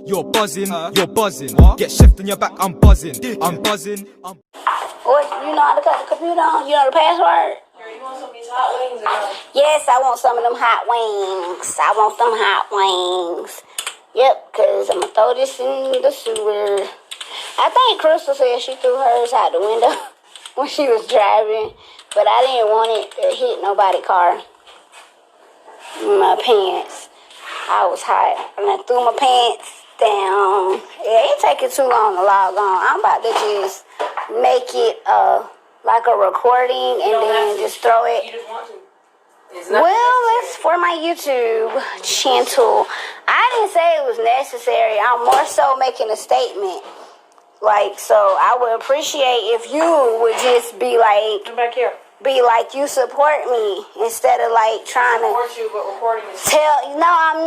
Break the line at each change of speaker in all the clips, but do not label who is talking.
You're buzzing, you're buzzing. Get shift on your back, I'm buzzing. I'm buzzing.
What, you know how to cut the computer on? You know the password?
You want some of these hot wings or no?
Yes, I want some of them hot wings. I want them hot wings. Yep, because I'm going to throw this in the sewer. I think Crystal said she threw hers out the window when she was driving, but I didn't want it to hit nobody's car. My pants. I was hot, and I threw my pants down. It ain't taking too long to log on. I'm about to just make it like a recording and then just throw it.
You just want to.
Well, it's for my YouTube channel. I didn't say it was necessary. I'm more so making a statement. Like, so I would appreciate if you would just be like,
Come back here.
be like, you support me instead of like trying to
Support you, but recording is.
no, I'm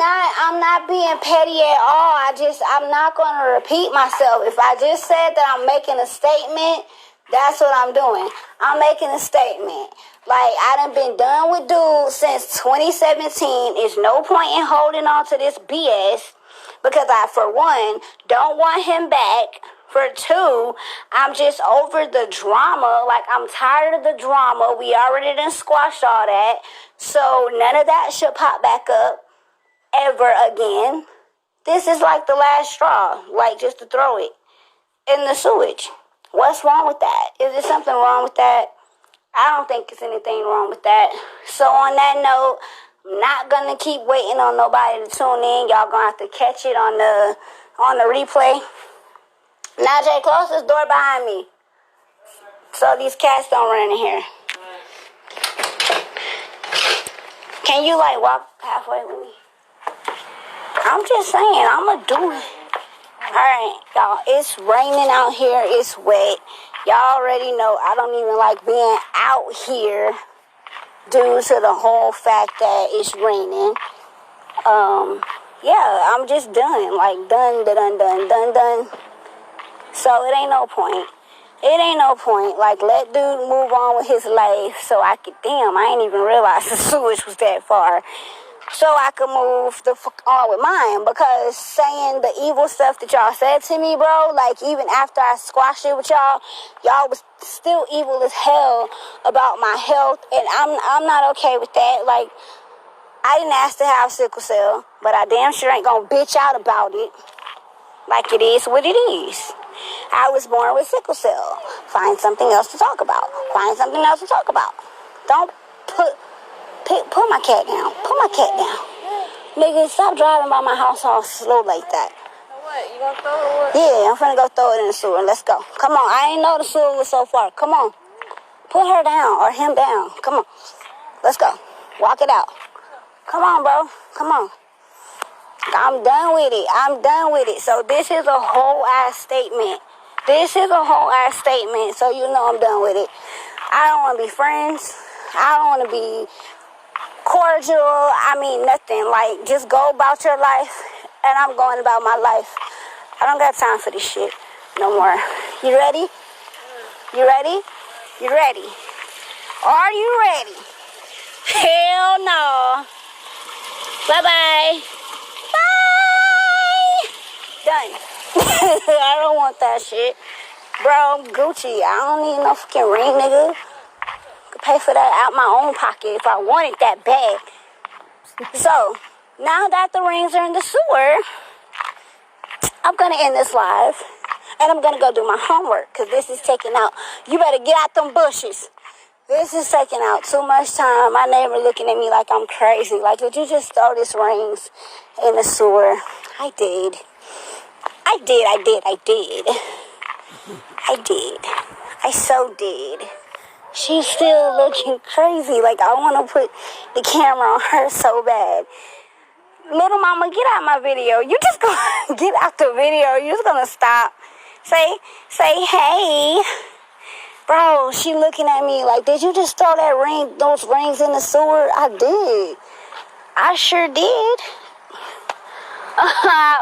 not being petty at all. I'm not going to repeat myself. If I just said that I'm making a statement, that's what I'm doing. I'm making a statement. Like, I done been done with dudes since 2017. There's no point in holding on to this BS because I, for one, don't want him back. For two, I'm just over the drama. Like, I'm tired of the drama. We already done squashed all that. So none of that should pop back up ever again. This is like the last straw. Like, just to throw it in the sewage. What's wrong with that? Is there something wrong with that? I don't think there's anything wrong with that. So on that note, I'm not going to keep waiting on nobody to tune in. Y'all going to have to catch it on the replay. Now, Jay, close this door behind me so these cats don't run in here. Can you, like, walk halfway with me? I'm just saying, I'm going to do it. All right, y'all, it's raining out here. It's wet. Y'all already know I don't even like being out here due to the whole fact that it's raining. Yeah, I'm just done. Like, done. So it ain't no point. It ain't no point. Like, let dude move on with his life so I could, damn, I ain't even realize the sewage was that far. So I could move the fuck on with mine. Because saying the evil stuff that y'all said to me, bro, like, even after I squashed it with y'all was still evil as hell about my health. And I'm not okay with that. Like, I didn't ask to have sickle cell, but I damn sure ain't gonna bitch out about it. Like, it is what it is. I was born with sickle cell. Find something else to talk about. Don't put my cat down. Put my cat down. Nigga, stop driving by my house all slow like that.
What? You gonna throw it or what?
Yeah, I'm finna go throw it in the sewer. Let's go. Come on. I ain't know the sewer was so far. Come on. Put her down or him down. Come on. Let's go. Walk it out. Come on, bro. Come on. I'm done with it. So this is a whole ass statement. So you know I'm done with it. I don't want to be friends. I don't want to be cordial. I mean, nothing. Like, just go about your life, and I'm going about my life. I don't got time for this shit no more. You ready? Are you ready? Hell no. Bye-bye. Bye. Done. I don't want that shit. Bro, Gucci. I don't need no fucking ring, nigga. Could pay for that out my own pocket if I wanted that bad. So, now that the rings are in the sewer, I'm going to end this live. And I'm going to go do my homework because this is taking out. You better get out them bushes. This is taking out too much time. My neighbor looking at me like I'm crazy. Like, did you just throw these rings in the sewer? I did. I so did. She's still looking crazy. Like, I want to put the camera on her so bad. Little mama, get out my video. You just gonna get out the video. You're just gonna stop. Say, hey. Bro, she looking at me like, did you just throw those rings in the sewer? I did. I sure did.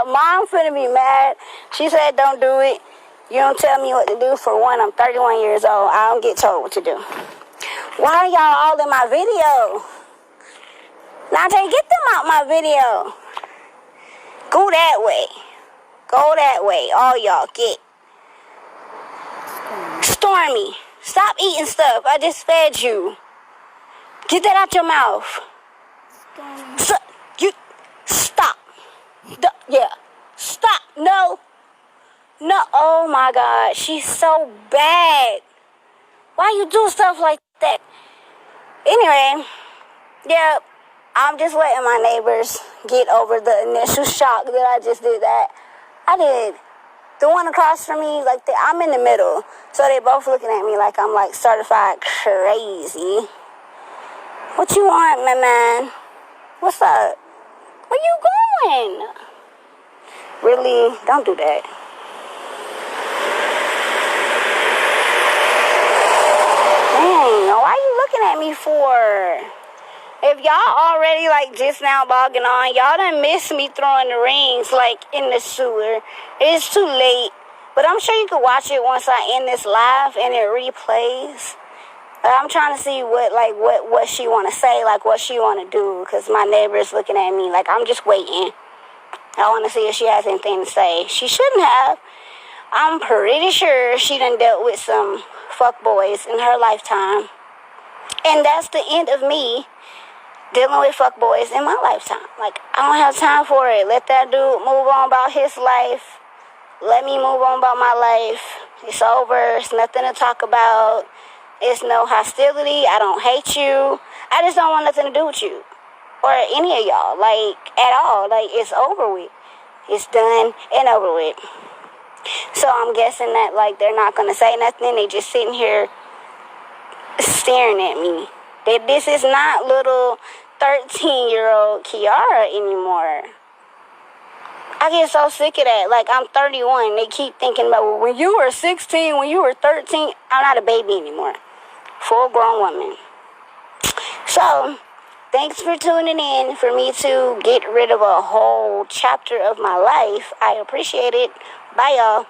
Mom finna be mad. She said, don't do it. You don't tell me what to do. For one, I'm 31 years old. I don't get told what to do. Why are y'all all in my video? Najee, get them out my video. Go that way. Go that way. All y'all, get. Stormy, stop eating stuff. I just fed you. Get that out your mouth. You stop. Yeah. Stop. No. No. Oh my God. She's so bad. Why you do stuff like that? Anyway, yeah, I'm just letting my neighbors get over the initial shock that I just did that. I did. The one across from me, like, I'm in the middle. So they both looking at me like I'm, like, certified crazy. What you want, my man? What's up? Where you going? Really? Don't do that. Dang, why you looking at me for? If y'all already, like, just now bogging on, y'all done missed me throwing the rings, like, in the sewer. It's too late. But I'm sure you can watch it once I end this live and it replays. I'm trying to see what she want to say, like, what she want to do. Because my neighbor's looking at me like I'm just waiting. I want to see if she has anything to say. She shouldn't have. I'm pretty sure she done dealt with some fuckboys in her lifetime. And that's the end of me dealing with fuckboys in my lifetime. Like, I don't have time for it. Let that dude move on about his life. Let me move on about my life. It's over. It's nothing to talk about. It's no hostility. I don't hate you. I just don't want nothing to do with you. Or any of y'all. Like, at all. Like, it's over with. It's done and over with. So I'm guessing that, like, they're not going to say nothing. They just sitting here staring at me. This is not little 13-year-old Kiara anymore. I get so sick of that. Like, I'm 31. They keep thinking about, well, when you were 16, when you were 13, I'm not a baby anymore. Full-grown woman. So, thanks for tuning in for me to get rid of a whole chapter of my life. I appreciate it. Bye, y'all.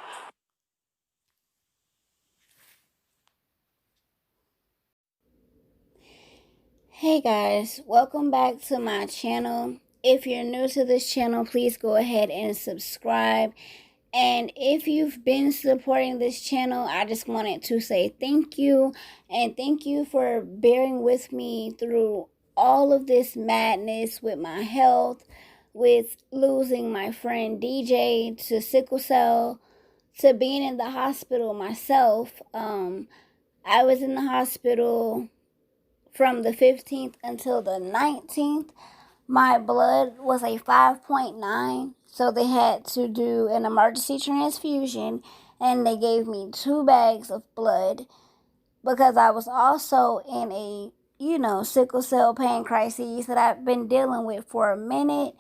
Hey guys, welcome back to my channel. If you're new to this channel, please go ahead and subscribe. And if you've been supporting this channel, I just wanted to say thank you. And thank you for bearing with me through all of this madness with my health, with losing my friend DJ to sickle cell, to being in the hospital myself. I was in the hospital from the 15th until the 19th. My blood was a 5.9, so they had to do an emergency transfusion, and they gave me 2 bags of blood because I was also in a, sickle cell pain crisis that I've been dealing with for a minute,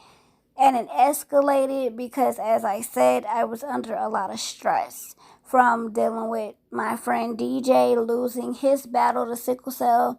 and it escalated because, as I said, I was under a lot of stress from dealing with my friend DJ losing his battle to sickle cell,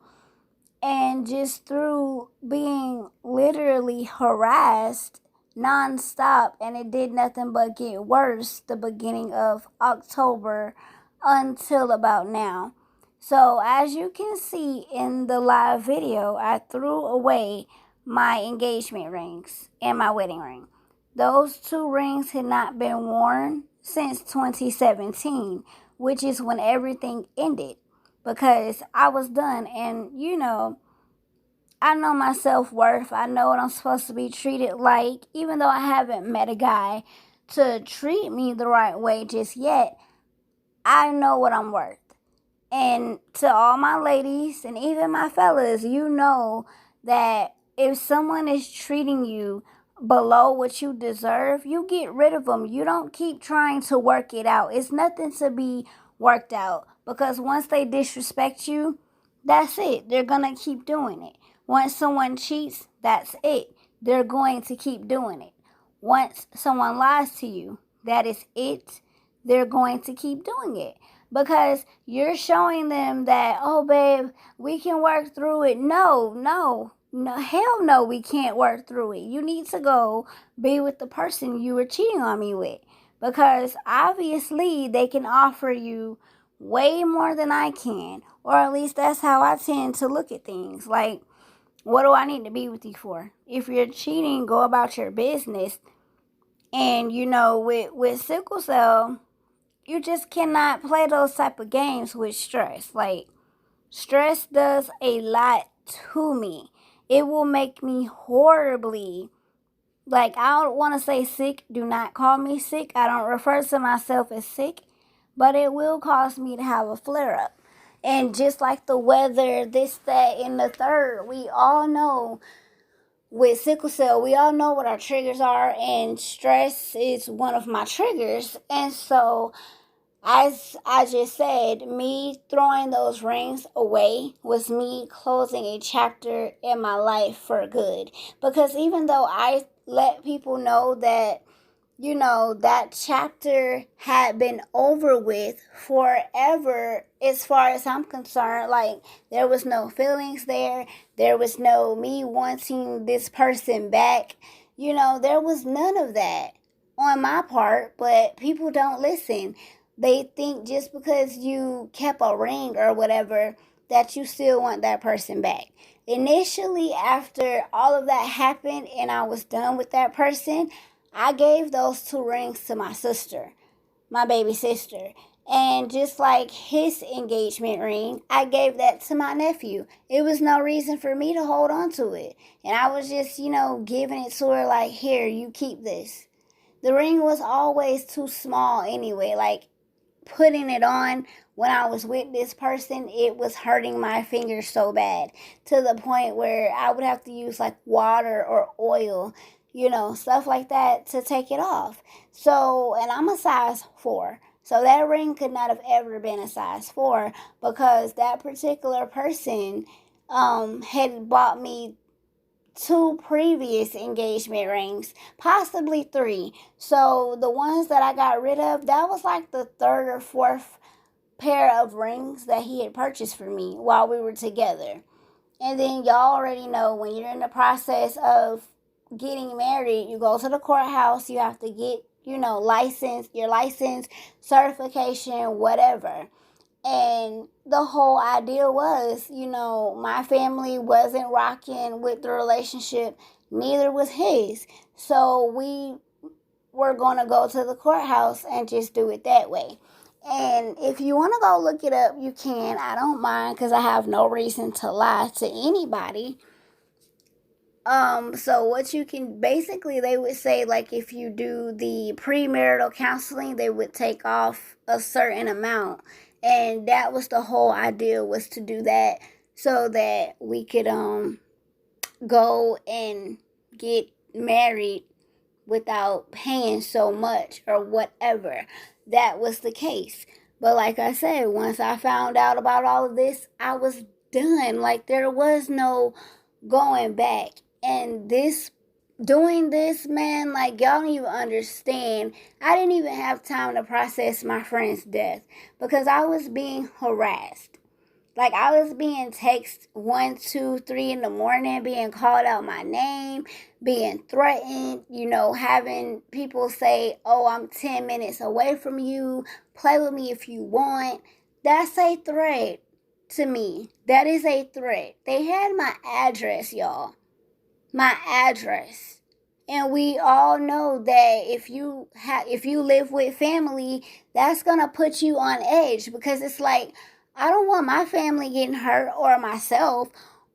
and just through being literally harassed nonstop, and it did nothing but get worse the beginning of October until about now. So as you can see in the live video, I threw away my engagement rings and my wedding ring. Those 2 rings had not been worn since 2017, which is when everything ended. Because I was done, and I know my self-worth. I know what I'm supposed to be treated like. Even though I haven't met a guy to treat me the right way just yet, I know what I'm worth. And to all my ladies and even my fellas, you know that if someone is treating you below what you deserve, you get rid of them. You don't keep trying to work it out. It's nothing to be worked out, because once they disrespect you, that's it. They're going to keep doing it. Once someone cheats, that's it. They're going to keep doing it. Once someone lies to you, that is it. They're going to keep doing it. Because you're showing them that, oh, babe, we can work through it. No, hell no, we can't work through it. You need to go be with the person you were cheating on me with. Because obviously they can offer you way more than I can. Or at least that's how I tend to look at things. Like, what do I need to be with you for? If you're cheating, go about your business And with sickle cell, you just cannot play those type of games with stress. Like, stress does a lot to me. It will make me horribly, like, I don't want to say sick. Do not call me sick. I don't refer to myself as sick, but it will cause me to have a flare up. And just like the weather, this, that, and the third, we all know with sickle cell, we all know what our triggers are, and stress is one of my triggers. And so, as I just said, me throwing those rings away was me closing a chapter in my life for good. Because even though I let people know that, that chapter had been over with forever, as far as I'm concerned, like, there was no feelings there. There was no me wanting this person back. There was none of that on my part, but people don't listen. They think just because you kept a ring or whatever, that you still want that person back. Initially, after all of that happened and I was done with that person, I gave those 2 rings to my sister, my baby sister. And just like his engagement ring, I gave that to my nephew. It was no reason for me to hold on to it. And I was just, giving it to her like, here, you keep this. The ring was always too small anyway. Like, putting it on when I was with this person, it was hurting my fingers so bad, to the point where I would have to use like water or oil, stuff like that, to take it off. So, and I'm a size 4. So that ring could not have ever been a size 4, because that particular person had bought me 2 previous engagement rings, possibly 3. So the ones that I got rid of, that was like the 3rd or 4th pair of rings that he had purchased for me while we were together. And then y'all already know, when you're in the process of getting married, you go to the courthouse, you have to get, your license, certification, whatever. And the whole idea was, my family wasn't rocking with the relationship, neither was his. So we were going to go to the courthouse and just do it that way. And if you want to go look it up, you can. I don't mind, because I have no reason to lie to anybody. So what you can, basically, they would say, like, if you do the premarital counseling, they would take off a certain amount. And that was the whole idea, was to do that so that we could go and get married without paying so much or whatever. That was the case. But like I said, once I found out about all of this, I was done. Like, there was no going back. And doing this, man, like, y'all don't even understand. I didn't even have time to process my friend's death, because I was being harassed. Like, I was being texted 1, 2, 3 in the morning, being called out my name, being threatened, having people say, oh, I'm 10 minutes away from you, play with me if you want. That's a threat to me. That is a threat. They had my address, y'all. My address. And we all know that if you live with family, that's going to put you on edge, because it's like, I don't want my family getting hurt, or myself,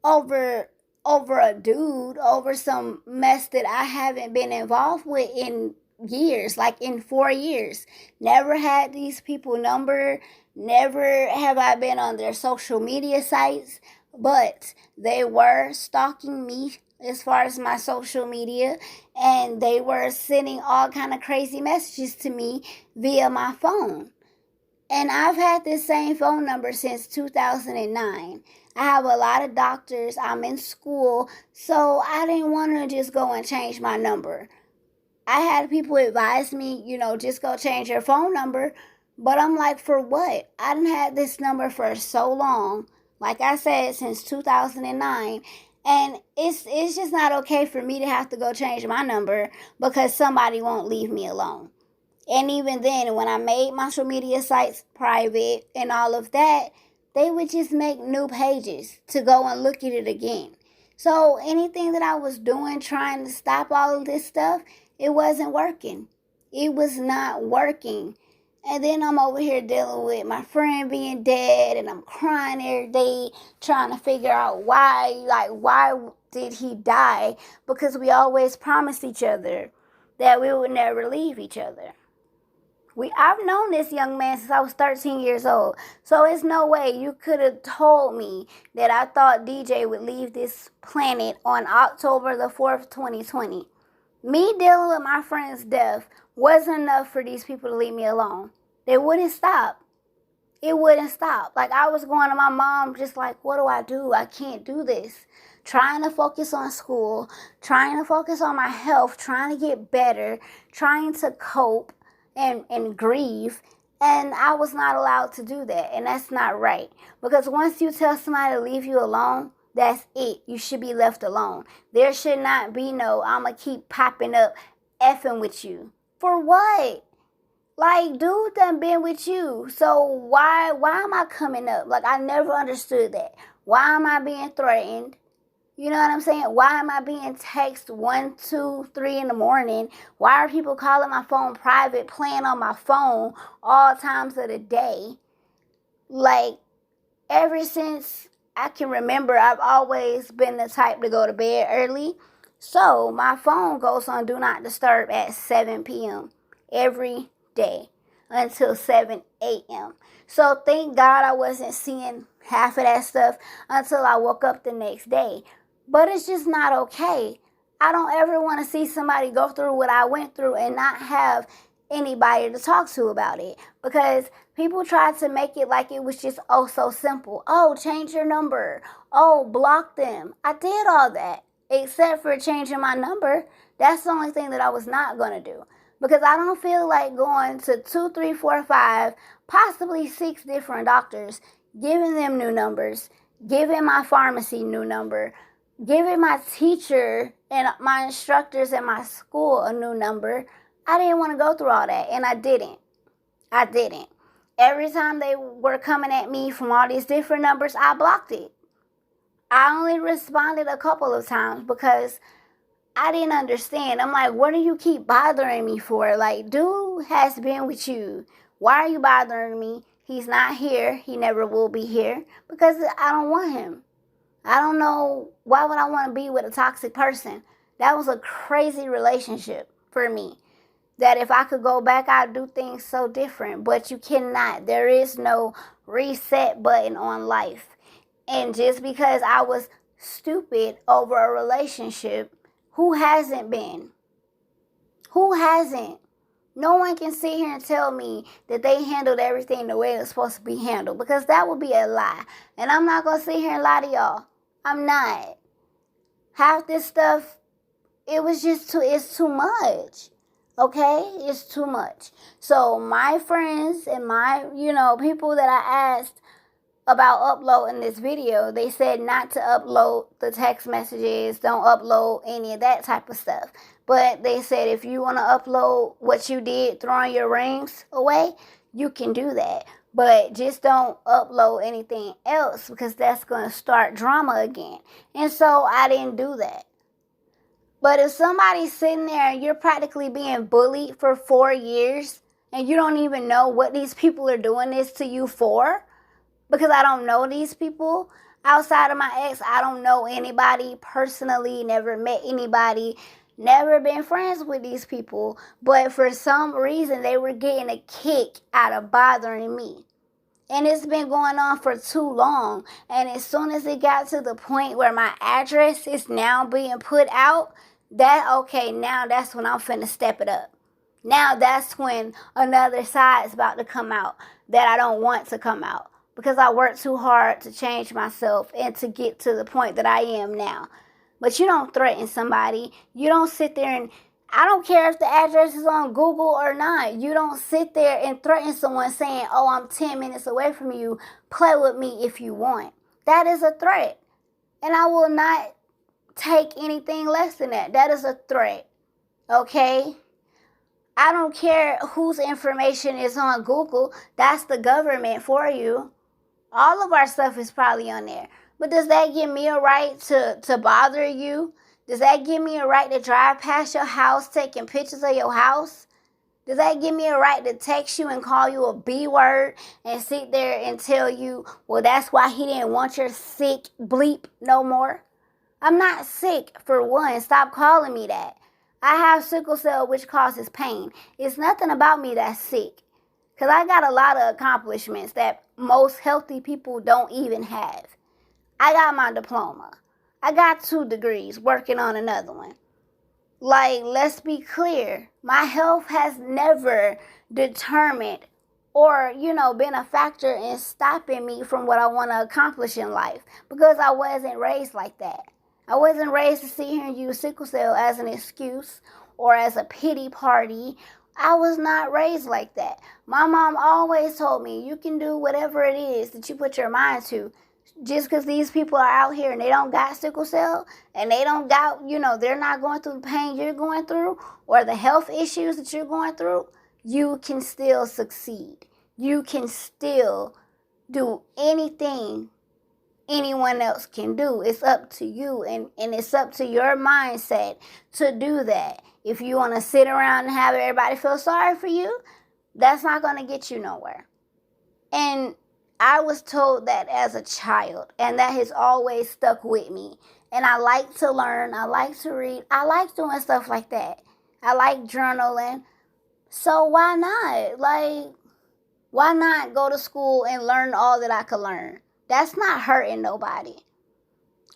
over a dude, over some mess that I haven't been involved with in years, like in 4 years. Never had these people number, never have I been on their social media sites, but they were stalking me as far as my social media, and they were sending all kind of crazy messages to me via my phone. And I've had this same phone number since 2009. I have a lot of doctors. I'm in school. So I didn't want to just go and change my number. I had people advise me, just go change your phone number. But I'm like, for what? I done had this number for so long. Like I said, since 2009. And it's just not okay for me to have to go change my number because somebody won't leave me alone. And even then, when I made my social media sites private and all of that, they would just make new pages to go and look at it again. So anything that I was doing, trying to stop all of this stuff, It wasn't working. It was not working. And then I'm over here dealing with my friend being dead, and I'm crying every day trying to figure out why did he die? Because we always promised each other that we would never leave each other. I've known this young man since I was 13 years old. So it's no way you could have told me that I thought DJ would leave this planet on October the 4th, 2020. Me dealing with my friend's death wasn't enough for these people to leave me alone. They wouldn't stop. It wouldn't stop. Like, I was going to my mom just like, what do? I can't do this. Trying to focus on school, trying to focus on my health, trying to get better, trying to cope and grieve. And I was not allowed to do that. And that's not right. Because once you tell somebody to leave you alone, that's it. You should be left alone. There should not be no, I'm going to keep popping up effing with you. For what? Like, dude done been with you. So why am I coming up? Like, I never understood that. Why am I being threatened? You know what I'm saying? Why am I being texted 1, 2, 3 in the morning? Why are people calling my phone private, playing on my phone all times of the day? Like, ever since I can remember, I've always been the type to go to bed early. So my phone goes on Do Not Disturb at 7 p.m. every day until 7 a.m. So thank God I wasn't seeing half of that stuff until I woke up the next day. But it's just not okay. I don't ever want to see somebody go through what I went through and not have anybody to talk to about it. Because people tried to make it like it was just, oh, so simple. Oh, change your number. Oh, block them. I did all that except for changing my number. That's the only thing that I was not going to do. Because I don't feel like going to 2, 3, 4, 5, possibly 6 different doctors, giving them new numbers, giving my pharmacy new number, giving my teacher and my instructors at my school a new number. I didn't want to go through all that, and I didn't. Every time they were coming at me from all these different numbers, I blocked it. I only responded a couple of times because I didn't understand. I'm like, what do you keep bothering me for? Like, dude has been with you. Why are you bothering me? He's not here. He never will be here because I don't want him. I don't know. Why would I want to be with a toxic person? That was a crazy relationship for me. That if I could go back, I'd do things so different. But you cannot. There is no reset button on life. And just because I was stupid over a relationship, who hasn't been? Who hasn't? No one can sit here and tell me that they handled everything the way it was supposed to be handled, because that would be a lie. And I'm not going to sit here and lie to y'all. I'm not. Half this stuff, it's too much. Okay? It's too much. So my friends and my, people that I asked about uploading this video, they said not to upload the text messages, don't upload any of that type of stuff. But they said if you want to upload what you did throwing your rings away, you can do that. But just don't upload anything else because that's going to start drama again. And so I didn't do that. But if somebody's sitting there and you're practically being bullied for 4 years and you don't even know what these people are doing this to you for, because I don't know these people outside of my ex, I don't know anybody personally, never met anybody, never been friends with these people, but for some reason they were getting a kick out of bothering me. And it's been going on for too long. And as soon as it got to the point where my address is now being put out, now that's when I'm finna step it up. Now that's when another side's about to come out that I don't want to come out. Because I worked too hard to change myself and to get to the point that I am now. But you don't threaten somebody. You don't sit there and, I don't care if the address is on Google or not. You don't sit there and threaten someone saying, oh, I'm 10 minutes away from you. Play with me if you want. That is a threat. And I will not take anything less than that. That is a threat. Okay? I don't care whose information is on Google. That's the government for you. All of our stuff is probably on there. But does that give me a right to bother you? Does that give me a right to drive past your house taking pictures of your house? Does that give me a right to text you and call you a B word and sit there and tell you, well, that's why he didn't want your sick bleep no more? I'm not sick, for one. Stop calling me that. I have sickle cell, which causes pain. It's nothing about me that's sick. Because I got a lot of accomplishments that most healthy people don't even have. I got my diploma. I got 2 degrees, working on another one. Like, let's be clear. My health has never determined or, been a factor in stopping me from what I want to accomplish in life. Because I wasn't raised like that. I wasn't raised to sit here and use sickle cell as an excuse or as a pity party. I was not raised like that. My mom always told me, you can do whatever it is that you put your mind to. Just because these people are out here and they don't got sickle cell and they don't got, they're not going through the pain you're going through or the health issues that you're going through, you can still succeed. You can still do anything anyone else can do. It's up to you, and it's up to your mindset to do that. If you want to sit around and have everybody feel sorry for you, that's not going to get you nowhere. And I was told that as a child, and that has always stuck with me. And I like to learn. I like to read. I like doing stuff like that. I like journaling. So why not? Why not go to school and learn all that I could learn? That's not hurting nobody.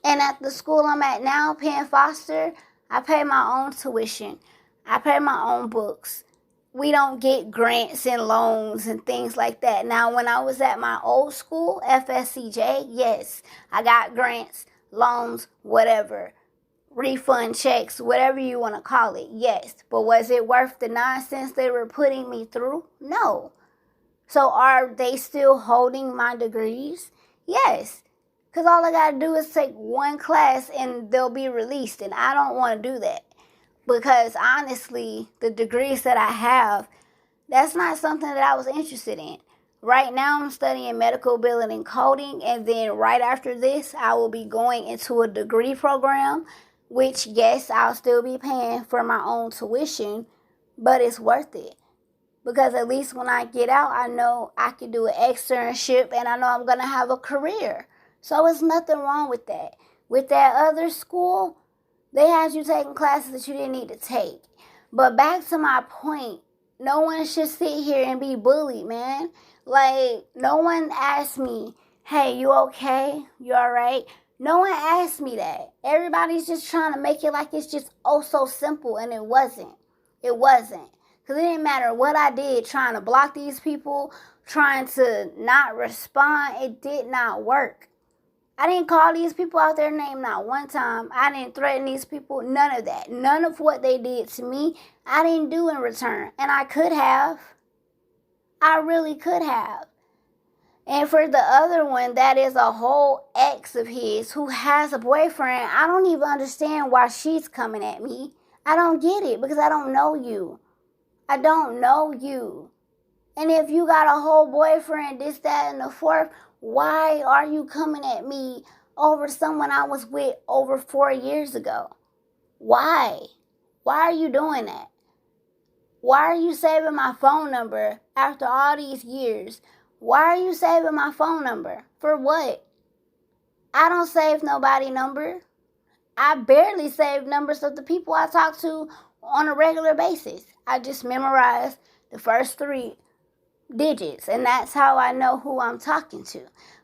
And at the school I'm at now, Penn Foster, I pay my own tuition. I pay my own books. We don't get grants and loans and things like that. Now, when I was at my old school, FSCJ, yes, I got grants, loans, whatever, refund checks, whatever you want to call it, yes. But was it worth the nonsense they were putting me through? No. So are they still holding my degrees? Yes. Because all I got to do is take one class and they'll be released. And I don't want to do that. Because honestly, the degrees that I have, that's not something that I was interested in. Right now, I'm studying medical billing and coding. And then right after this, I will be going into a degree program. Which, yes, I'll still be paying for my own tuition. But it's worth it. Because at least when I get out, I know I can do an externship and I know I'm going to have a career. So it's nothing wrong with that. With that other school, they had you taking classes that you didn't need to take. But back to my point, no one should sit here and be bullied, man. Like, no one asked me, hey, you okay? You all right? No one asked me that. Everybody's just trying to make it like it's just oh so simple, and it wasn't. It wasn't. Because it didn't matter what I did trying to block these people, trying to not respond. It did not work. I didn't call these people out their name not one time. I didn't threaten these people. None of that. None of what they did to me, I didn't do in return. And I could have. I really could have. And for the other one, that is a whole ex of his who has a boyfriend. I don't even understand why she's coming at me. I don't get it because I don't know you. I don't know you. And if you got a whole boyfriend, this, that, and the fourth, why are you coming at me over someone I was with over 4 years ago? Why? Why are you doing that? Why are you saving my phone number after all these years? Why are you saving my phone number? For what? I don't save nobody number. I barely save numbers of the people I talk to on a regular basis. I just memorize the first 3 digits, and that's how I know who I'm talking to.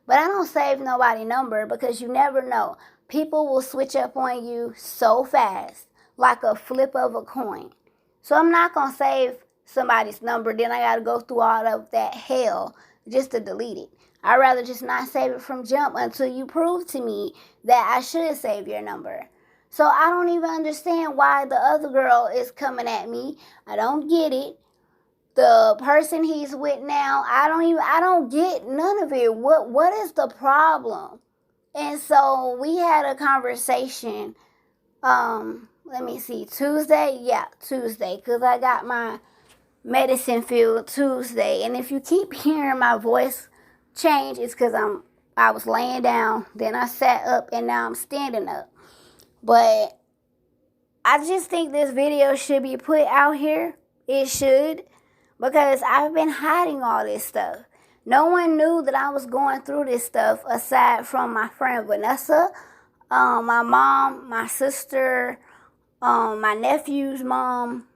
But I don't save nobody number because you never know. People will switch up on you so fast, like a flip of a coin. So I'm not going to save somebody's number, then I got to go through all of that hell just to delete it. I'd rather just not save it from jump until you prove to me that I should save your number. So I don't even understand why the other girl is coming at me. I don't get it. The person he's with now, I don't get none of it. What is the problem? And so we had a conversation, let me see, Tuesday? Yeah, Tuesday, because I got my medicine field Tuesday. And if you keep hearing my voice change, it's because I was laying down, then I sat up, and now I'm standing up. But I just think this video should be put out here. It should. Because I've been hiding all this stuff. No one knew that I was going through this stuff aside from my friend Vanessa, my mom, my sister, my nephew's mom,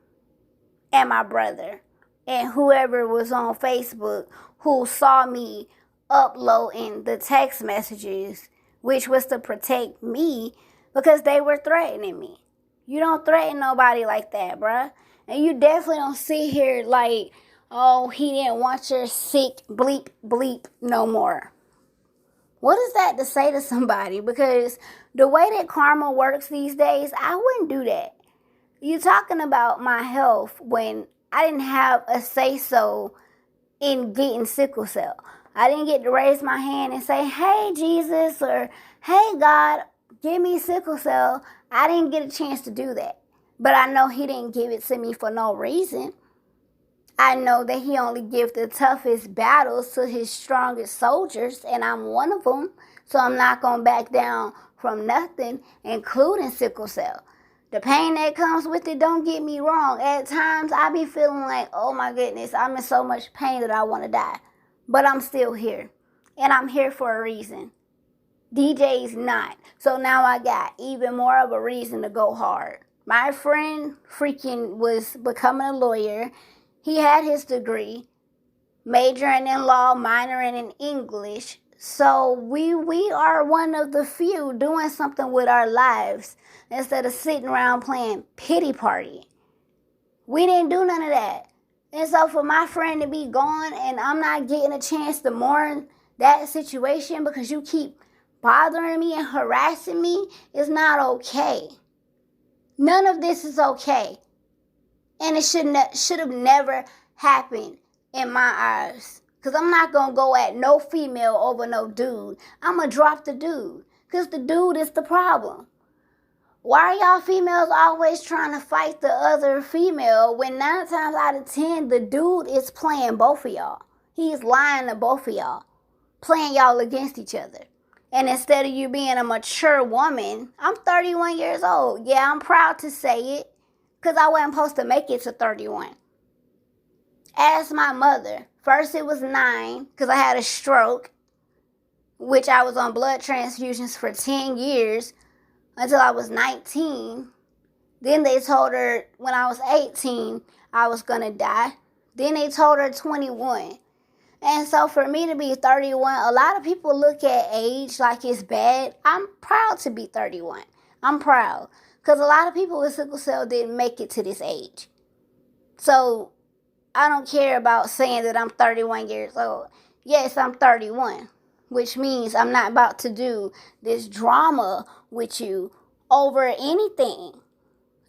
and my brother. And whoever was on Facebook who saw me uploading the text messages, which was to protect me because they were threatening me. You don't threaten nobody like that, bruh. And you definitely don't sit here like, oh, he didn't want your sick bleep bleep no more. What is that to say to somebody? Because the way that karma works these days, I wouldn't do that. You talking about my health when I didn't have a say-so in getting sickle cell. I didn't get to raise my hand and say, hey, Jesus, or hey, God, give me sickle cell. I didn't get a chance to do that. But I know he didn't give it to me for no reason. I know that he only gives the toughest battles to his strongest soldiers, and I'm one of them. So I'm not going to back down from nothing, including sickle cell. The pain that comes with it, don't get me wrong. At times, I be feeling like, oh my goodness, I'm in so much pain that I want to die. But I'm still here. And I'm here for a reason. DJ's not. So now I got even more of a reason to go hard. My friend freaking was becoming a lawyer. He had his degree, majoring in law, minoring in English. So we are one of the few doing something with our lives instead of sitting around playing pity party. We didn't do none of that. And so for my friend to be gone and I'm not getting a chance to mourn that situation because you keep bothering me and harassing me is not okay. None of this is okay. And it should have never happened in my eyes. Because I'm not going to go at no female over no dude. I'm going to drop the dude. Because the dude is the problem. Why are y'all females always trying to fight the other female when 9 times out of 10 the dude is playing both of y'all? He's lying to both of y'all. Playing y'all against each other. And instead of you being a mature woman, I'm 31 years old. Yeah, I'm proud to say it. Because I wasn't supposed to make it to 31. Ask my mother. First it was 9 because I had a stroke, which I was on blood transfusions for 10 years until I was 19. Then they told her when I was 18 I was going to die. Then they told her 21. And so for me to be 31, a lot of people look at age like it's bad. I'm proud to be 31. I'm proud. Because a lot of people with sickle cell didn't make it to this age. So I don't care about saying that I'm 31 years old. Yes, I'm 31, which means I'm not about to do this drama with you over anything,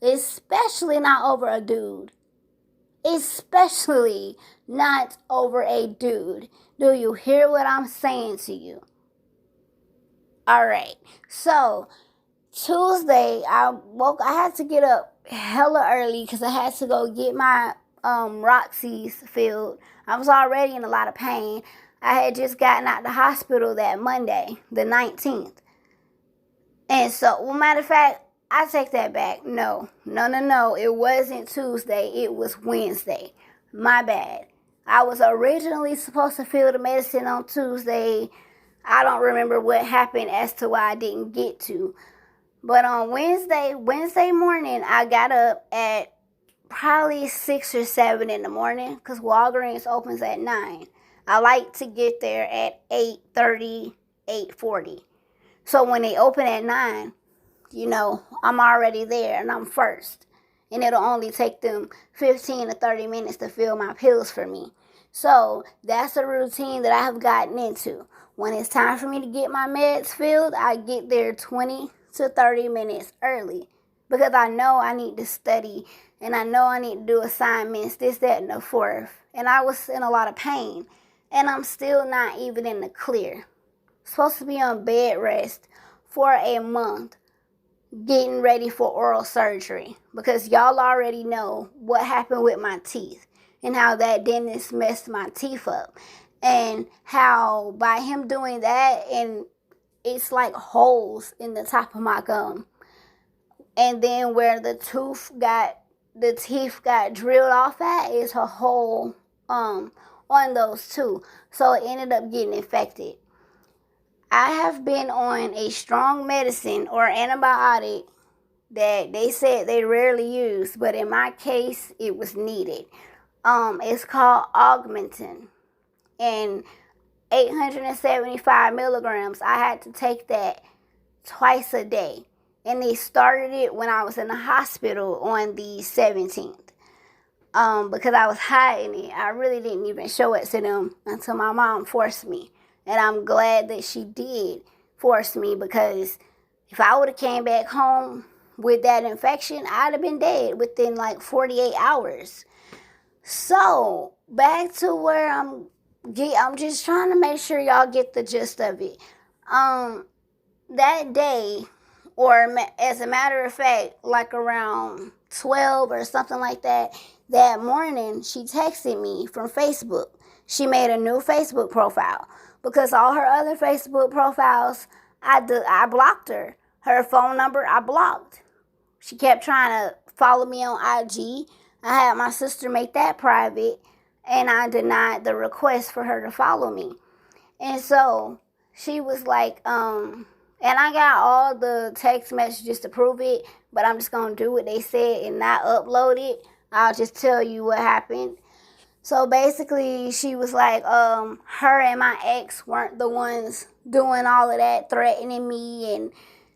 especially not over a dude. Especially not over a dude. Do you hear what I'm saying to you? All right, so Tuesday, I had to get up hella early because I had to go get my Roxy's filled. I was already in a lot of pain. I had just gotten out the hospital that Monday, the 19th. And so, well, matter of fact, I take that back. No. It wasn't Tuesday. It was Wednesday. My bad. I was originally supposed to fill the medicine on Tuesday. I don't remember what happened as to why I didn't get to. But on Wednesday morning, I got up at probably 6 or 7 in the morning because Walgreens opens at 9. I like to get there at 8:30, 8:40. So when they open at 9, I'm already there and I'm first. And it'll only take them 15 to 30 minutes to fill my pills for me. So that's a routine that I have gotten into. When it's time for me to get my meds filled, I get there 20 to 30 minutes early because I know I need to study and I know I need to do assignments, this, that, and the fourth. And I was in a lot of pain and I'm still not even in the clear. Supposed to be on bed rest for a month getting ready for oral surgery because y'all already know what happened with my teeth and how that dentist messed my teeth up and how by him doing that and it's like holes in the top of my gum. and then where the teeth got drilled off at is her hole on those two. So it ended up getting infected. I have been on a strong medicine or antibiotic that they said they rarely use, but in my case, it was needed. It's called Augmentin, and 875 milligrams. I had to take that twice a day, and they started it when I was in the hospital on the 17th. Because I was hiding it. I really didn't even show it to them until my mom forced me. And I'm glad that she did force me, because if I would have came back home with that infection, I'd have been dead within like 48 hours. So, back to where I'm just trying to make sure y'all get the gist of it. That day, or as a matter of fact, like around 12 or something like that, that morning, she texted me from Facebook. She made a new Facebook profile, because all her other Facebook profiles, I blocked her. Her phone number, I blocked. She kept trying to follow me on IG. I had my sister make that private, and I denied the request for her to follow me. And so she was like, and I got all the text messages to prove it, but I'm just going to do what they said and not upload it. I'll just tell you what happened. So basically, she was like, her and my ex weren't the ones doing all of that, threatening me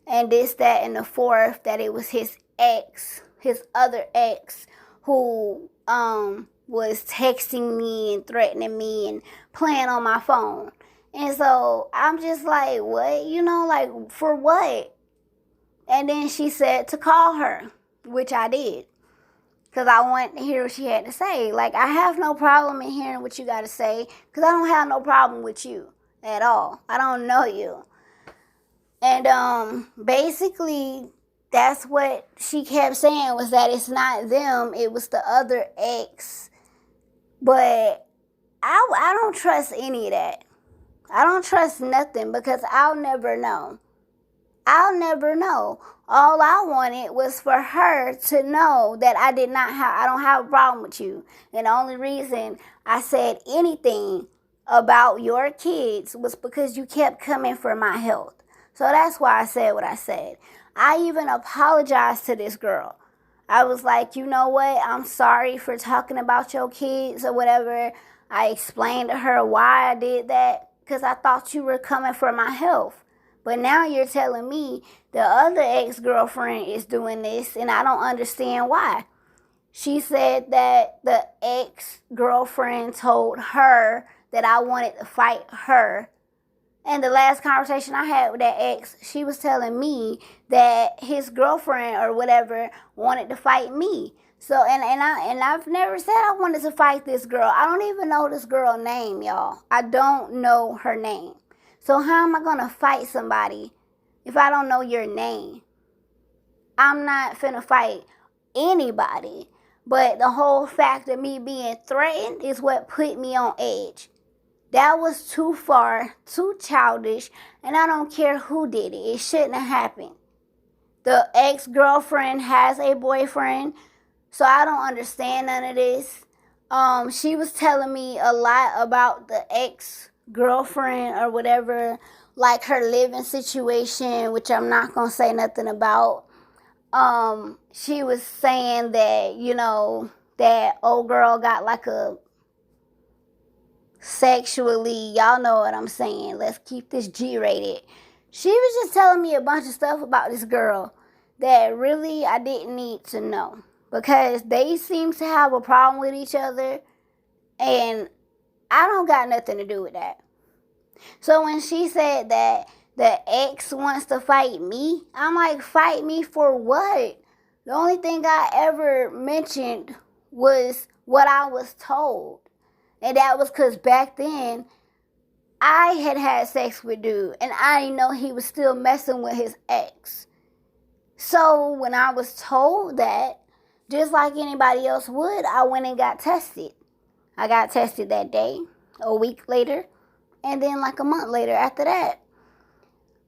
and this, that, and the fourth, that it was his ex, his other ex, who was texting me and threatening me and playing on my phone. And so I'm just like, what? Like, for what? And then she said to call her, which I did, because I wanted to hear what she had to say. Like, I have no problem in hearing what you got to say, because I don't have no problem with you at all. I don't know you. And basically, that's what she kept saying, was that it's not them, it was the other ex. But I don't trust any of that. I don't trust nothing, because I'll never know. I'll never know. All I wanted was for her to know that I don't have a problem with you. And the only reason I said anything about your kids was because you kept coming for my health. So that's why I said what I said. I even apologized to this girl. I was like, you know what? I'm sorry for talking about your kids or whatever. I explained to her why I did that, because I thought you were coming for my health. But now you're telling me the other ex-girlfriend is doing this, and I don't understand why. She said that the ex-girlfriend told her that I wanted to fight her. And the last conversation I had with that ex, she was telling me that his girlfriend or whatever wanted to fight me. So, and I've never said I wanted to fight this girl. I don't even know this girl's name, y'all. I don't know her name. So how am I going to fight somebody if I don't know your name? I'm not finna fight anybody. But the whole fact of me being threatened is what put me on edge. That was too far, too childish, and I don't care who did it. It shouldn't have happened. The ex-girlfriend has a boyfriend, so I don't understand none of this. She was telling me a lot about the ex-girlfriend or whatever, like her living situation, which I'm not going to say nothing about. She was saying that, that old girl got like a sexually, y'all know what I'm saying. Let's keep this G-rated. She was just telling me a bunch of stuff about this girl that really I didn't need to know, because they seem to have a problem with each other, and I don't got nothing to do with that. So when she said that the ex wants to fight me, I'm like, fight me for what? The only thing I ever mentioned was what I was told. And that was because back then, I had sex with dude, and I didn't know he was still messing with his ex. So when I was told that, just like anybody else would, I went and got tested. I got tested that day, a week later, and then like a month later after that.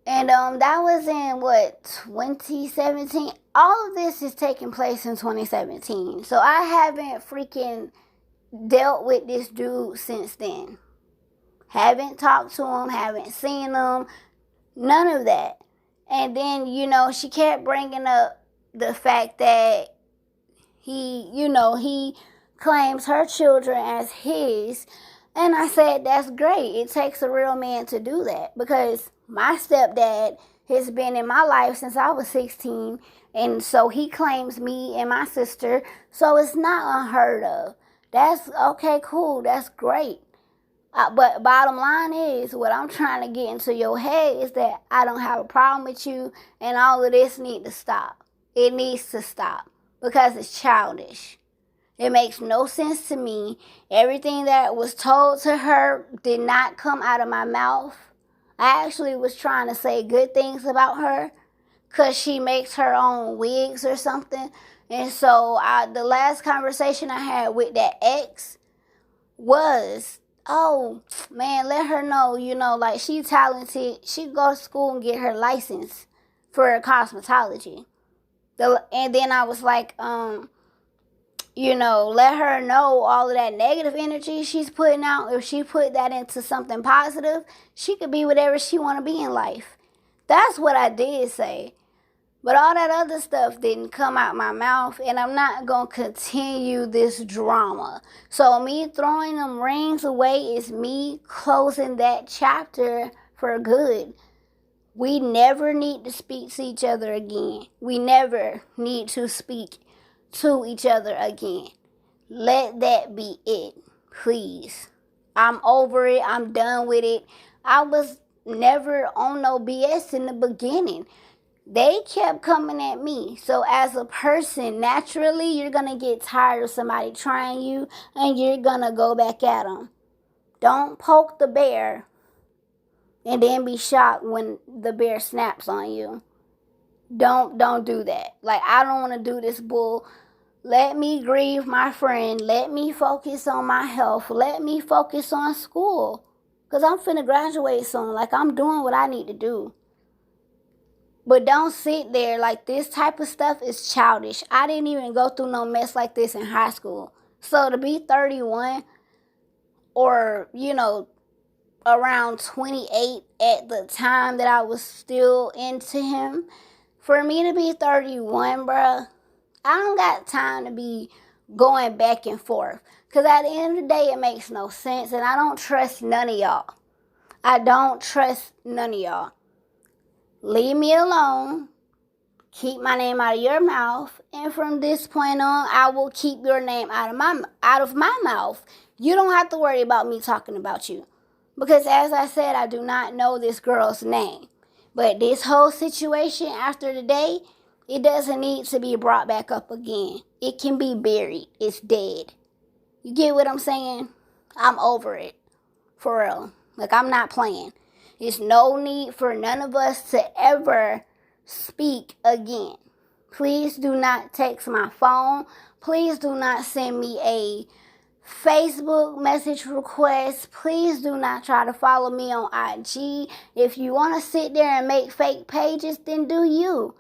And that was in what, 2017? All of this is taking place in 2017. So I haven't freaking dealt with this dude since then. Haven't talked to him, haven't seen him, none of that. And then, she kept bringing up the fact that he claims her children as his. And I said, that's great. It takes a real man to do that, because my stepdad has been in my life since I was 16. And so he claims me and my sister. So it's not unheard of. That's okay, cool. That's great. But bottom line is, what I'm trying to get into your head is that I don't have a problem with you, and all of this needs to stop. It needs to stop because it's childish. It makes no sense to me. Everything that was told to her did not come out of my mouth. I actually was trying to say good things about her because she makes her own wigs or something. And so the last conversation I had with that ex was, oh, man, let her know, like, she's talented. She go to school and get her license for cosmetology. And then I was like, let her know all of that negative energy she's putting out. If she put that into something positive, she could be whatever she want to be in life. That's what I did say. But all that other stuff didn't come out my mouth, and I'm not going to continue this drama. So me throwing them rings away is me closing that chapter for good. We never need to speak to each other again. We never need to speak to each other again. Let that be it, please. I'm over it. I'm done with it. I was never on no BS in the beginning. They kept coming at me. So as a person, naturally, you're going to get tired of somebody trying you, and you're going to go back at them. Don't poke the bear and then be shocked when the bear snaps on you. Don't do that. Like, I don't want to do this bull. Let me grieve my friend. Let me focus on my health. Let me focus on school. Because I'm finna graduate soon. Like, I'm doing what I need to do. But don't sit there. Like, this type of stuff is childish. I didn't even go through no mess like this in high school. So to be 31 or, around 28 at the time that I was still into him, for me to be 31, bruh, I don't got time to be going back and forth. Because at the end of the day, it makes no sense. And I don't trust none of y'all. I don't trust none of y'all. Leave me alone. Keep my name out of your mouth. And from this point on, I will keep your name out of my mouth. You don't have to worry about me talking about you. Because as I said, I do not know this girl's name. But this whole situation after today, it doesn't need to be brought back up again. It can be buried. It's dead. You get what I'm saying? I'm over it. For real. Like, I'm not playing. There's no need for none of us to ever speak again. Please do not text my phone. Please do not send me a Facebook message request. Please do not try to follow me on IG. If you want to sit there and make fake pages, then do you.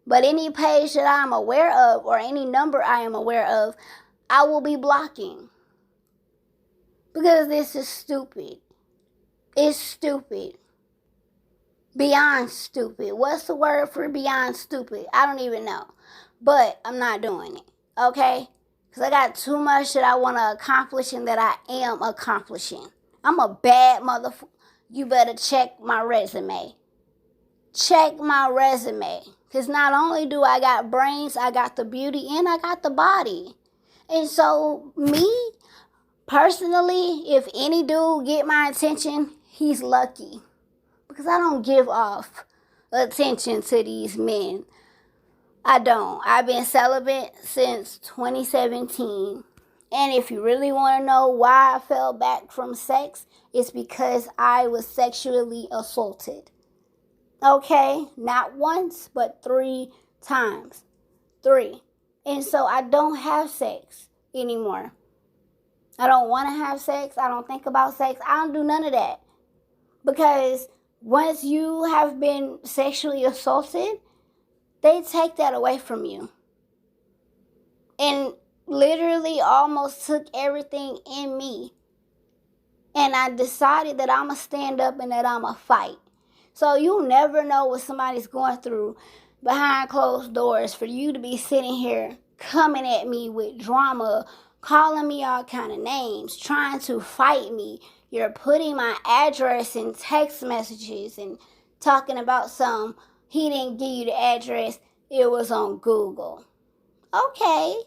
But any page that I'm aware of, or any number I am aware of, I will be blocking. Because this is stupid. It's stupid. Beyond stupid. What's the word for beyond stupid? I don't even know. But I'm not doing it. Okay? Because I got too much that I want to accomplish and that I am accomplishing. I'm a bad motherfucker. You better check my resume. Check my resume. Because not only do I got brains, I got the beauty, and I got the body. And so, me, personally, if any dude get my attention, he's lucky. Because I don't give off attention to these men. I don't. I've been celibate since 2017. And if you really want to know why I fell back from sex, it's because I was sexually assaulted. Okay? Not once, but 3 times. 3. And so I don't have sex anymore. I don't want to have sex. I don't think about sex. I don't do none of that. Because once you have been sexually assaulted, they take that away from you. And literally almost took everything in me. And I decided that I'm going to stand up and that I'm going to fight. So you never know what somebody's going through behind closed doors for you to be sitting here coming at me with drama, calling me all kind of names, trying to fight me. You're putting my address in text messages and talking about he didn't give you the address, it was on Google. Okay,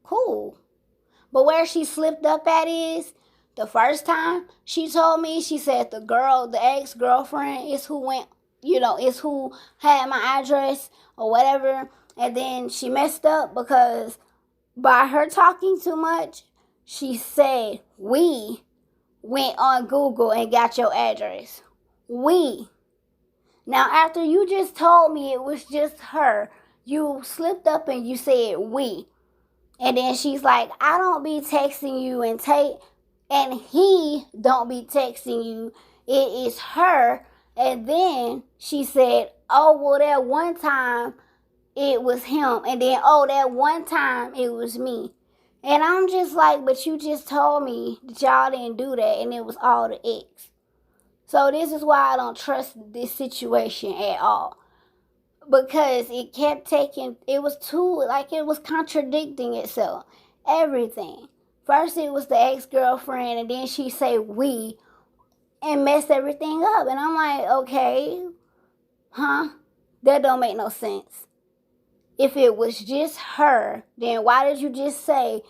cool. But where she slipped up at is, the first time she told me, she said the ex-girlfriend is who went, is who had my address or whatever. And then she messed up because by her talking too much, she said, we went on Google and got your address. We. Now, after you just told me it was just her, you slipped up and you said we. And then she's like, I don't be texting you and he don't be texting you. It is her. And then she said, oh, well, that one time it was him. And then, oh, that one time it was me. And I'm just like, but you just told me that y'all didn't do that and it was all the ex. So this is why I don't trust this situation at all. Because it kept it was contradicting itself. Everything. First it was the ex-girlfriend, and then she said we, and messed everything up. And I'm like, okay, that don't make no sense. If it was just her, then why did you just say,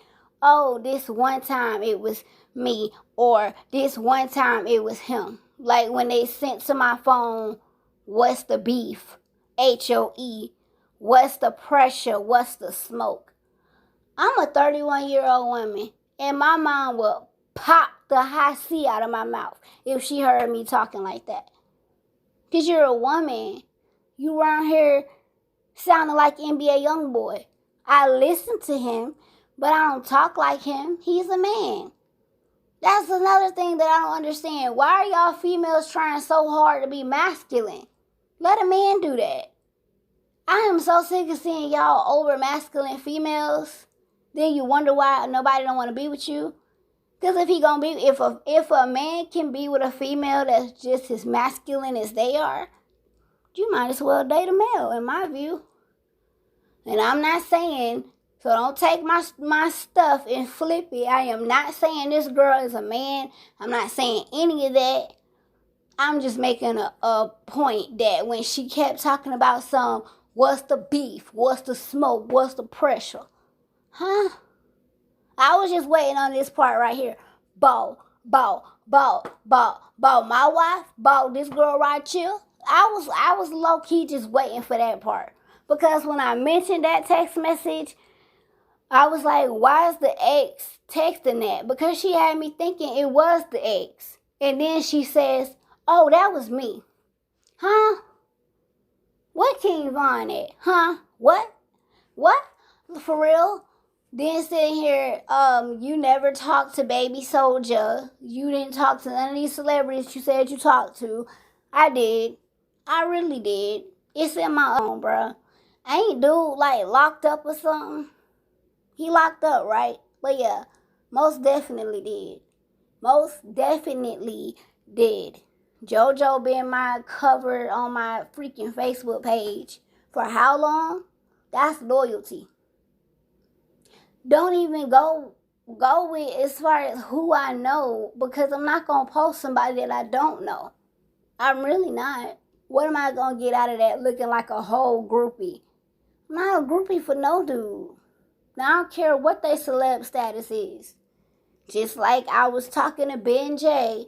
oh, this one time it was me, or this one time it was him? Like when they sent to my phone, what's the beef? HOE. What's the pressure? What's the smoke? I'm a 31-year-old woman, and my mom will pop the high C out of my mouth if she heard me talking like that. Because you're a woman. You around here sounding like NBA Youngboy. I listen to him, but I don't talk like him. He's a man. That's another thing that I don't understand. Why are y'all females trying so hard to be masculine? Let a man do that. I am so sick of seeing y'all over masculine females. Then you wonder why nobody don't want to be with you. Because if a man can be with a female that's just as masculine as they are, you might as well date a male, in my view. And I'm not saying, so don't take my stuff and flip it. I am not saying this girl is a man. I'm not saying any of that. I'm just making a point that when she kept talking about what's the beef, what's the smoke, what's the pressure? I was just waiting on this part right here. My wife, this girl right here. I was low-key just waiting for that part. Because when I mentioned that text message, I was like, why is the ex texting that? Because she had me thinking it was the ex. And then she says, oh, that was me. What King Von at? What? For real? Then sitting here, you never talked to Baby Soldier. You didn't talk to none of these celebrities you said you talked to. I did. I really did. It's in my own, bruh. Ain't dude like locked up or something? He locked up, right? But yeah, most definitely did. JoJo been my cover on my freaking Facebook page for how long? That's loyalty. Don't even go with as far as who I know, because I'm not going to post somebody that I don't know. I'm really not. What am I going to get out of that looking like a whole groupie? I'm not a groupie for no dude. Now, I don't care what their celeb status is. Just like I was talking to Ben J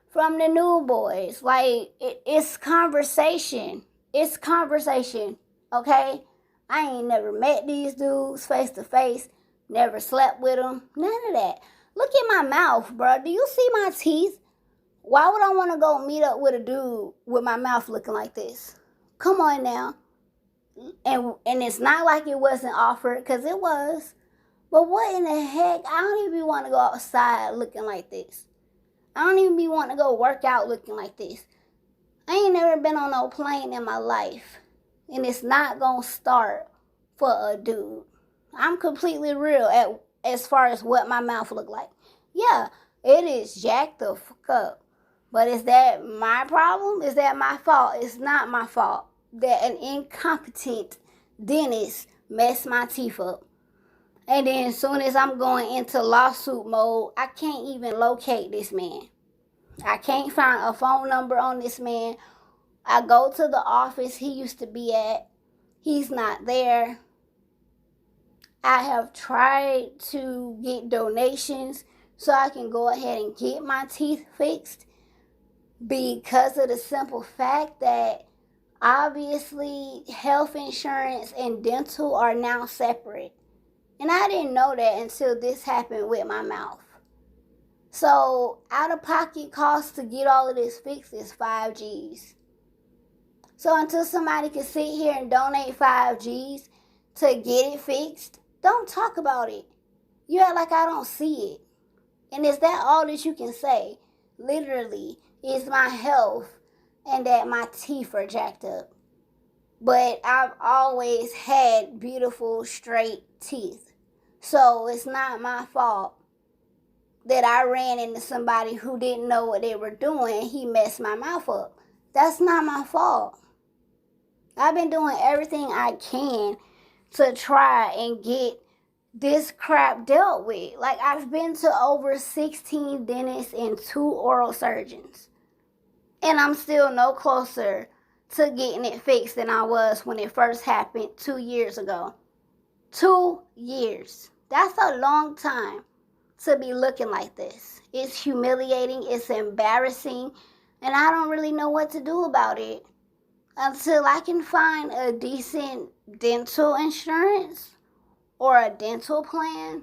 from the New Boys. Like, it's conversation. It's conversation, okay? I ain't never met these dudes face to face. Never slept with them. None of that. Look at my mouth, bro. Do you see my teeth? Why would I want to go meet up with a dude with my mouth looking like this? Come on now. And it's not like it wasn't offered, because it was. But what in the heck? I don't even want to go outside looking like this. I don't even be wanting to go work out looking like this. I ain't never been on no plane in my life. And it's not gonna start for a dude. I'm completely real as far as what my mouth look like. Yeah, it is jacked the fuck up. But is that my problem? Is that my fault? It's not my fault that an incompetent dentist messed my teeth up. And then as soon as I'm going into lawsuit mode, I can't even locate this man. I can't find a phone number on this man. I go to the office he used to be at. He's not there. I have tried to get donations so I can go ahead and get my teeth fixed because of the simple fact that obviously health insurance and dental are now separate. And I didn't know that until this happened with my mouth. So out-of-pocket cost to get all of this fixed is 5 G's. So until somebody can sit here and donate 5 G's to get it fixed, don't talk about it. You act like I don't see it. And is that all that you can say? Literally, is my health and that my teeth are jacked up. But I've always had beautiful, straight teeth. So it's not my fault that I ran into somebody who didn't know what they were doing and he messed my mouth up. That's not my fault. I've been doing everything I can to try and get this crap dealt with. Like, I've been to over 16 dentists and 2 oral surgeons. And I'm still no closer to getting it fixed than I was when it first happened 2 years ago. 2 years. That's a long time to be looking like this. It's humiliating, it's embarrassing, and I don't really know what to do about it until I can find a decent dental insurance or a dental plan,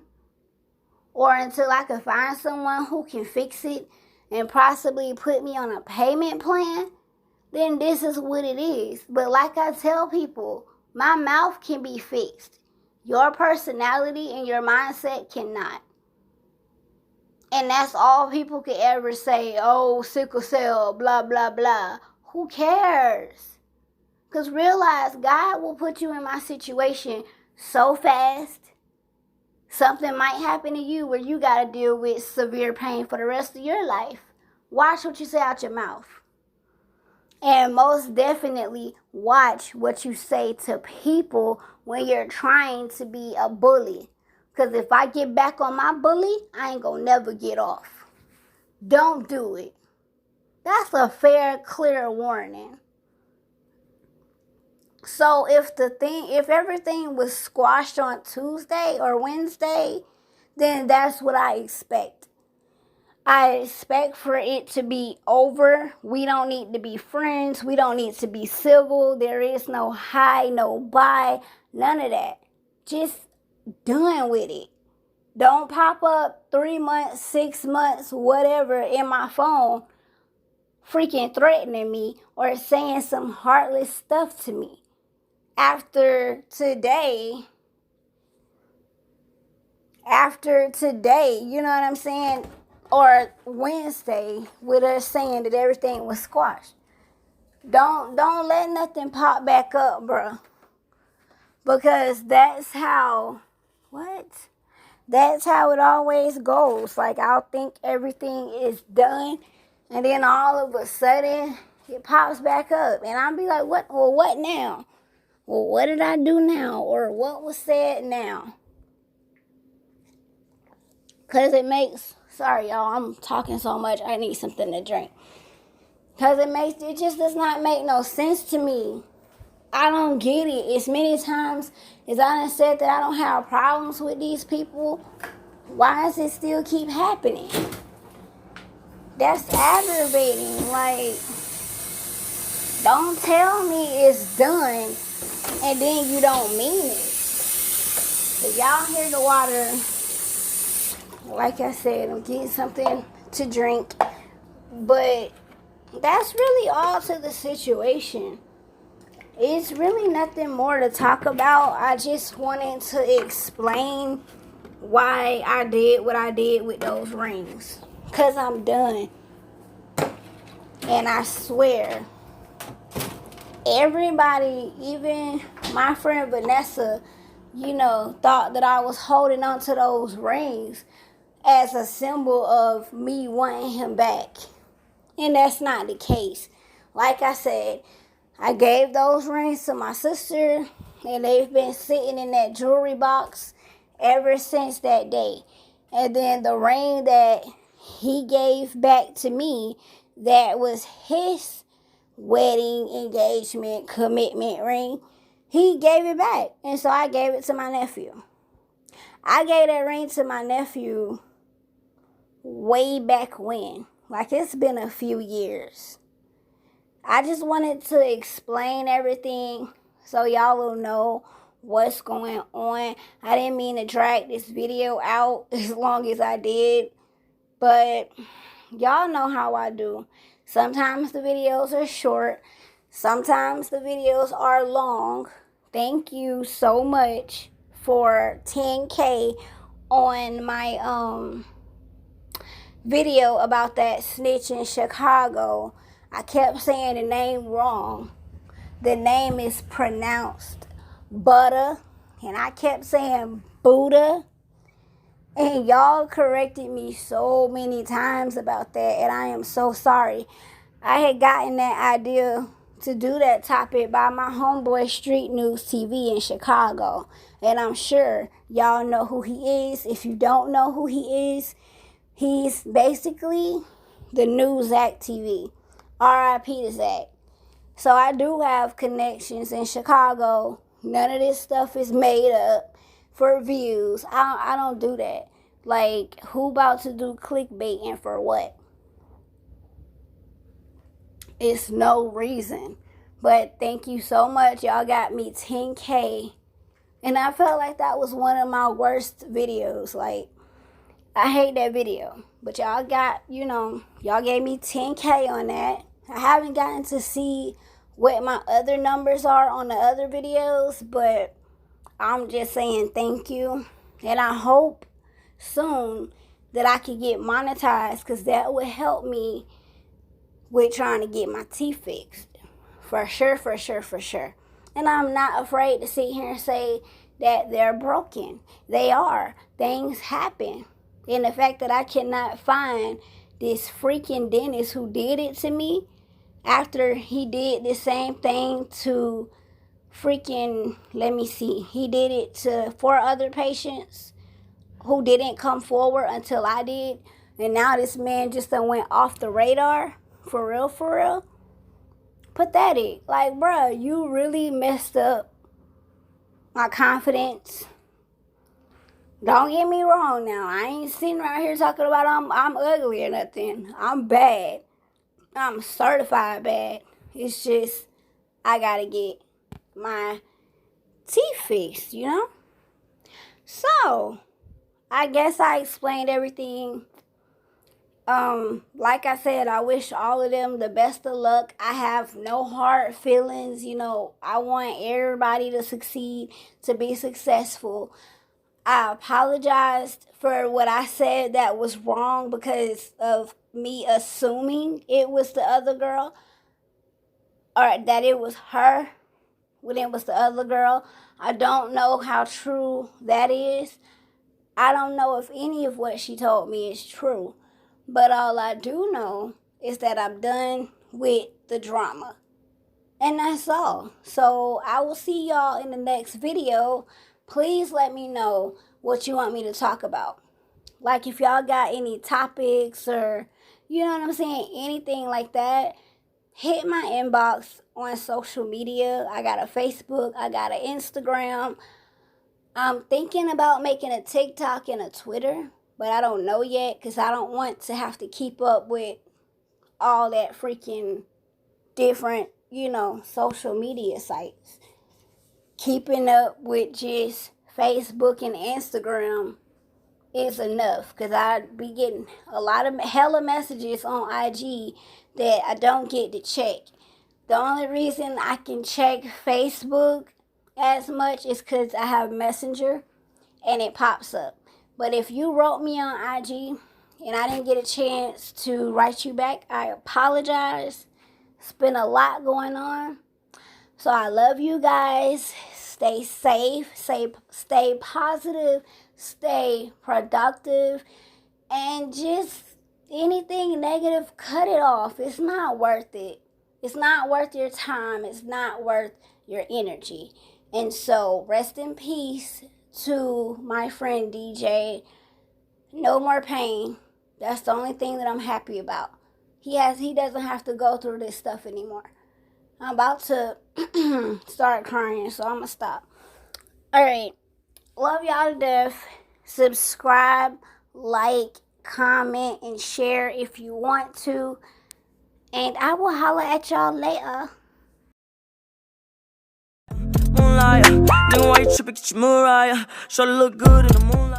or until I can find someone who can fix it and possibly put me on a payment plan. Then this is what it is. But like I tell people, my mouth can be fixed. Your personality and your mindset cannot. And that's all people could ever say. Oh, sickle cell, blah, blah, blah. Who cares? Because realize God will put you in my situation so fast. Something might happen to you where you got to deal with severe pain for the rest of your life. Watch what you say out your mouth. And most definitely watch what you say to people when you're trying to be a bully. Because if I get back on my bully, I ain't gonna never get off. Don't do it. That's a fair, clear warning. So if everything was squashed on Tuesday or Wednesday, then that's what I expect. I expect for it to be over. We don't need to be friends. We don't need to be civil. There is no hi, no bye, none of that. Just done with it. Don't pop up 3 months, 6 months, whatever in my phone freaking threatening me or saying some heartless stuff to me. After today, you know what I'm saying? Or Wednesday with us saying that everything was squashed. Don't let nothing pop back up, bro. Because that's how it always goes. Like, I'll think everything is done, and then all of a sudden it pops back up. And I'll be like, what? Well, what now? Well, what did I do now? Or what was said now? Because sorry y'all, I'm talking so much, I need something to drink. Because it just does not make no sense to me. I don't get it. As many times as I done said that I don't have problems with these people, why does it still keep happening? That's aggravating. Like, don't tell me it's done and then you don't mean it. If y'all hear the water, like I said, I'm getting something to drink. But that's really all to the situation. It's really nothing more to talk about. I just wanted to explain why I did what I did with those rings. Because I'm done. And I swear, everybody, even my friend Vanessa, thought that I was holding on to those rings as a symbol of me wanting him back. And that's not the case. Like I said, I gave those rings to my sister, and they've been sitting in that jewelry box ever since that day. And then the ring that he gave back to me, that was his wedding, engagement, commitment ring, he gave it back. And so I gave it to my nephew. I gave that ring to my nephew way back when. Like, it's been a few years. I just wanted to explain everything so y'all will know what's going on. I didn't mean to drag this video out as long as I did, but y'all know how I do. Sometimes the videos are short. Sometimes the videos are long. Thank you so much for 10K on my video about that snitch in Chicago. I kept saying the name wrong. The name is pronounced Butter, and I kept saying Buddha. And y'all corrected me so many times about that, and I am so sorry. I had gotten that idea to do that topic by my homeboy Street News TV in Chicago. And I'm sure y'all know who he is. If you don't know who he is, he's basically the new Zach TV. R.I.P. to Zach. So I do have connections in Chicago. None of this stuff is made up for views. I don't do that. Like, who about to do clickbait and for what? It's no reason. But thank you so much. Y'all got me 10K. And I felt like that was one of my worst videos. Like, I hate that video. But y'all got, y'all gave me 10K on that. I haven't gotten to see what my other numbers are on the other videos, but I'm just saying thank you. And I hope soon that I can get monetized, because that would help me with trying to get my teeth fixed. For sure, for sure, for sure. And I'm not afraid to sit here and say that they're broken. They are. Things happen. And the fact that I cannot find this freaking dentist who did it to me after he did the same thing to freaking, let me see, he did it to 4 other patients who didn't come forward until I did. And now this man just went off the radar. For real, for real. Pathetic. Like, bruh, you really messed up my confidence. Don't get me wrong now. I ain't sitting right here talking about I'm ugly or nothing. I'm bad. I'm certified bad. It's just I gotta get my teeth fixed, So, I guess I explained everything. Like I said, I wish all of them the best of luck. I have no hard feelings. I want everybody to succeed, to be successful. I apologized for what I said that was wrong because of me assuming it was the other girl, or that it was her when it was the other girl. I don't know how true that is. I don't know if any of what she told me is true. But all I do know is that I'm done with the drama. And that's all. So I will see y'all in the next video. Please let me know what you want me to talk about. Like, if y'all got any topics or, you know what I'm saying, anything like that, hit my inbox on social media. I got a Facebook. I got an Instagram. I'm thinking about making a TikTok and a Twitter, but I don't know yet because I don't want to have to keep up with all that freaking different, social media sites. Keeping up with just Facebook and Instagram is enough, because I be getting a lot of hella messages on IG that I don't get to check. The only reason I can check Facebook as much is because I have Messenger and it pops up. But if you wrote me on IG and I didn't get a chance to write you back, I apologize. It's been a lot going on. So I love you guys. Stay safe, stay positive, stay productive, and just anything negative, cut it off. It's not worth it. It's not worth your time. It's not worth your energy. And so rest in peace to my friend DJ. No more pain. That's the only thing that I'm happy about. He doesn't have to go through this stuff anymore. I'm about to start crying, so I'm gonna stop. Alright. Love y'all to death. Subscribe, like, comment, and share if you want to. And I will holler at y'all later.
Moonlight, nigga, why you tripping? Get your Mariah. Sure to look good in the moonlight.